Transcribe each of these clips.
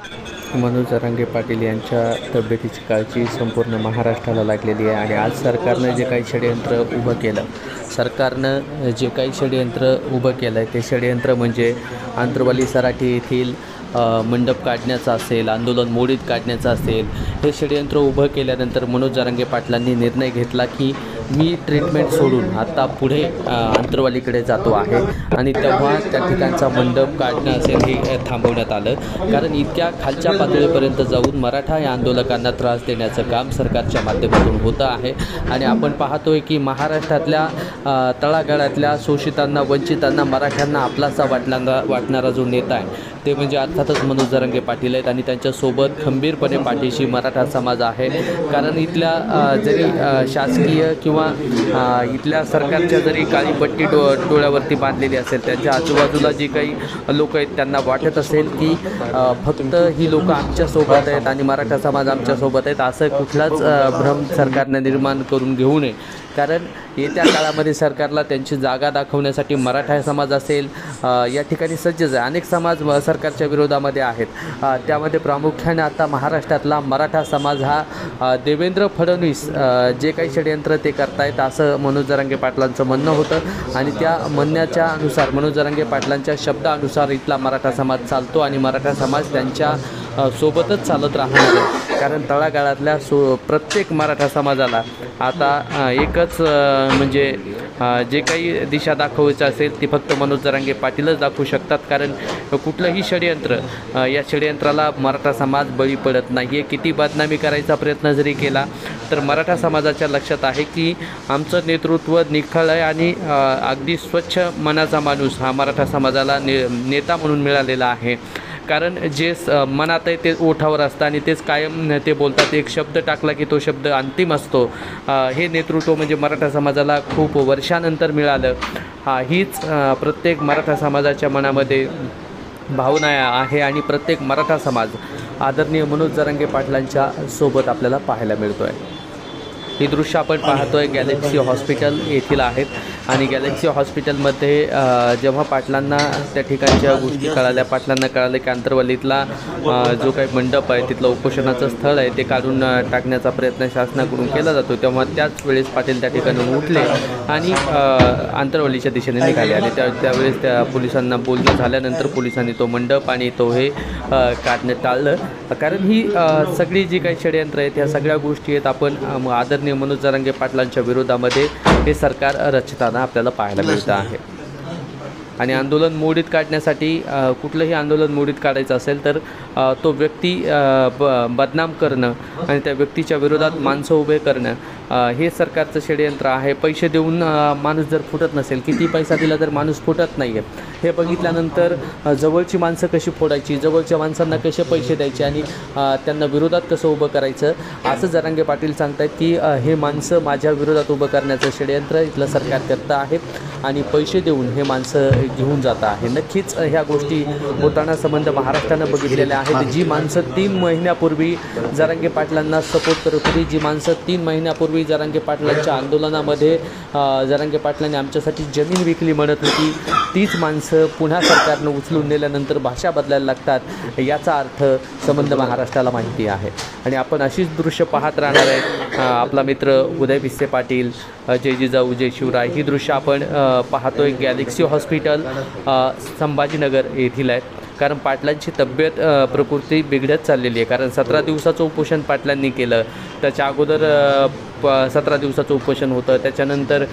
मनोज जरांगे पाटील यांच्या तब्येतीची काळजी संपूर्ण महाराष्ट्राला लागलेली आहे आणि आज सरकारनं जे काही षडयंत्र उभं केलं आहे ते षडयंत्र म्हणजे आंतरवाली सराटी येथील मंडप काढण्याचा असेल, आंदोलन मोडीत काढण्याचं असेल, हे षडयंत्र उभं केल्यानंतर मनोज जरांगे पाटलांनी निर्णय घेतला की मी ट्रीटमेंट सोडून आता पुढे आंतरवालीकडे जातो आहे आणि तेव्हा त्या ठिकाणचा मंडप काढणं असेल हे थांबवण्यात आलं। कारण इतक्या खालच्या पातळीपर्यंत जाऊन मराठा या आंदोलकांना त्रास देण्याचं काम सरकारच्या माध्यमातून होतं आहे आणि आपण पाहतोय की महाराष्ट्रातल्या तळागाळातल्या शोषितांना, वंचितांना, मराठ्यांना आपलासा वाटणारा जो नेता आहे ते म्हणजे अर्थातच मनोज जरांगे पाटील आहेत आणि त्यांच्यासोबत खंबीरपणे पाठीशी मराठा समाज आहे। कारण इथल्या जरी शासकीय किंवा इथल्या सरकारच्या जरी काळी पट्टी डोळ्यावरती बांधलेली असेल, त्यांच्या आजूबाजूला जी काही लोक आहेत त्यांना वाटत असेल की फक्त ही लोक आमच्यासोबत आहेत आणि मराठा समाज आमच्यासोबत आहेत, असं कुठलाच भ्रम सरकारनं निर्माण करून घेऊ नये। कारण येत्या काळामध्ये सरकारला त्यांची जागा दाखवण्यासाठी मराठा समाज असेल या ठिकाणी सज्जच आहे। अनेक समाज सरकारच्या विरोधामध्ये आहेत, त्यामध्ये प्रामुख्याने आता महाराष्ट्रातला मराठा समाज हा देवेंद्र फडणवीस जे काही षडयंत्र ते करतायत असं मनोज जरांगे पाटलांचं म्हणणं होतं आणि त्या म्हणण्याच्या अनुसार मनोज जरांगे पाटलांच्या शब्दानुसार इथला मराठा समाज चालतो आणि मराठा समाज त्यांच्या सोबतच चालत राहणार आहे। कारण तळागाळातल्या प्रत्येक मराठा समाजाला आता एकच म्हणजे जे काही दिशा दाखवायचं असेल ती फक्त मनोज जरांगे पाटीलच दाखवू शकतात। कारण कुठलंही षडयंत्र या षडयंत्राला मराठा समाज बळी पडत नाही आहे। किती बदनामी करायचा प्रयत्न जरी केला तर मराठा समाजाच्या लक्षात आहे की आमचं नेतृत्व निखळ आहे आणि अगदी स्वच्छ मनाचा माणूस हा मराठा समाजाला नेता म्हणून मिळालेला आहे। कारण जे मनात आहे ते ओठावर असतं आणि तेच कायम ते बोलतात। एक शब्द टाकला की तो शब्द अंतिम असतो। हे नेतृत्व म्हणजे मराठा समाजाला खूप वर्षानंतर मिळालं। हीच प्रत्येक मराठा समाजाच्या मनामध्ये भावना आहे आणि प्रत्येक मराठा समाज आदरणीय मनोज जरांगे पाटलांच्या सोबत आपल्याला पाहायला मिळतो आहे। ही दृश्य आपण पाहतोय गॅलेक्सी हॉस्पिटल येथील आहेत आणि गॅलेक्सी हॉस्पिटलमध्ये जेव्हा पाटलांना त्या ठिकाणच्या गोष्टी कळाल्या, पाटलांना कळालं की आंतरवालीतला जो काही मंडप आहे तिथलं उपोषणाचं स्थळ आहे ते काढून टाकण्याचा प्रयत्न शासनाकडून केला जातो, तेव्हा त्याच वेळेस पाटील त्या ठिकाणी उठले आणि आंतरवालीच्या दिशेने निघाले आणि त्यावेळेस त्या पोलिसांना बोलणं झाल्यानंतर पोलिसांनी तो मंडप आणि तो हे काढणं टाळलं। कारण ही सगळी जी काही षडयंत्र आहेत ह्या सगळ्या गोष्टी आहेत आपण आदरणीय मनोज जरांगे पाटलांच्या विरोधामध्ये हे सरकार रचताना आपल्याला पाहायला मिळतं आहे। आणि आंदोलन मोडीत काढण्यासाठी कुठलंही आंदोलन मोडीत काढायचं असेल तर तो व्यक्ती बदनाम करणं आणि त्या व्यक्तीच्या विरोधात माणसं उभे करणं हे सरकारचं षडयंत्र आहे। पैसे देऊन माणूस जर फुटत नसेल, किती पैसा दिला तर माणूस फुटत नाही आहे, हे बघितल्यानंतर जवळची माणसं कशी फोडायची, जवळच्या माणसांना कसे पैसे द्यायचे आणि त्यांना विरोधात कसं उभं करायचं असं जरांगे पाटील सांगतायत की हे माणसं माझ्या विरोधात उभं करण्याचं षडयंत्र इथलं सरकार करतं आहे आणि पैसे देऊन हे माणसं घेऊन जात आहे। नक्कीच ह्या गोष्टी होताना संबंध महाराष्ट्रानं बघितलेल्या आहेत। जी माणसं 3 महिन्यापूर्वी जरांगे पाटलांना सपोर्ट करत होती, जी माणसं 3 महिन्यापूर्वी जरांगे पाटलांच्या आंदोलनामध्ये जरांगे पाटलांनी आमच्यासाठी जमीन विकली म्हणत होती, तीच माणसं पुन्हा सरकारनं उचलून नेल्यानंतर भाषा बदलायला लागतात। याचा अर्थ संबंध महाराष्ट्राला माहिती आहे आणि आपण अशीच दृश्य पाहत राहणार आहे। आपला मित्र उदय भिसे पाटील, जय जिजाऊ जय शिवराय ही दृश्य आपण पाहतोय गॅलेक्सी हॉस्पिटल संभाजीनगर येथील आहेत। कारण पाटलांची तब्येत प्रकृती बिघडत चाललेली आहे। कारण 17 दिवसाचं उपोषण पाटलांनी केलं, त्याच्या अगोदर 17 दिवसाचं उपोषण होतं, त्याच्यानंतर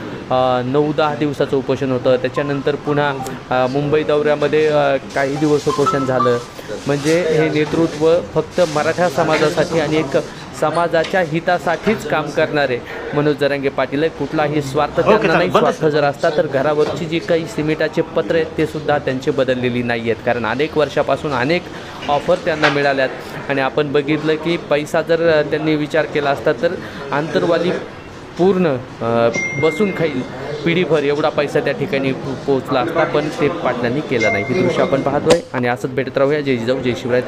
9-10 दिवसाचं उपोषण होतं, त्याच्यानंतर पुन्हा मुंबई दौऱ्यामध्ये काही दिवस उपोषण झालं। म्हणजे हे नेतृत्व फक्त मराठा समाजासाठी आणि एक समाजाच्या हितासाठीच काम करणारे मनोज जरांगे पाटील आहेत। कुठलाही स्वार्थ त्यांना नाही। स्वार्थ जर असता तर घरावरची जी काही सिमेंटाचे पत्र आहेत ते सुद्धा त्यांचे बदललेली नाही आहेत। कारण अनेक वर्षापासून अनेक ऑफर त्यांना मिळाल्यात आणि आपण बघितलं की पैसा जर त्यांनी विचार केला असता तर आंतरवाली पूर्ण बसून खाईल पिढीभर एवढा पैसा त्या ठिकाणी पोहोचला असता, पण ते पाटलांनी केलं नाही। ही दृश्य आपण पाहतोय आणि असंच भेटत राहूया। जय जिजाऊ जय शिवराय।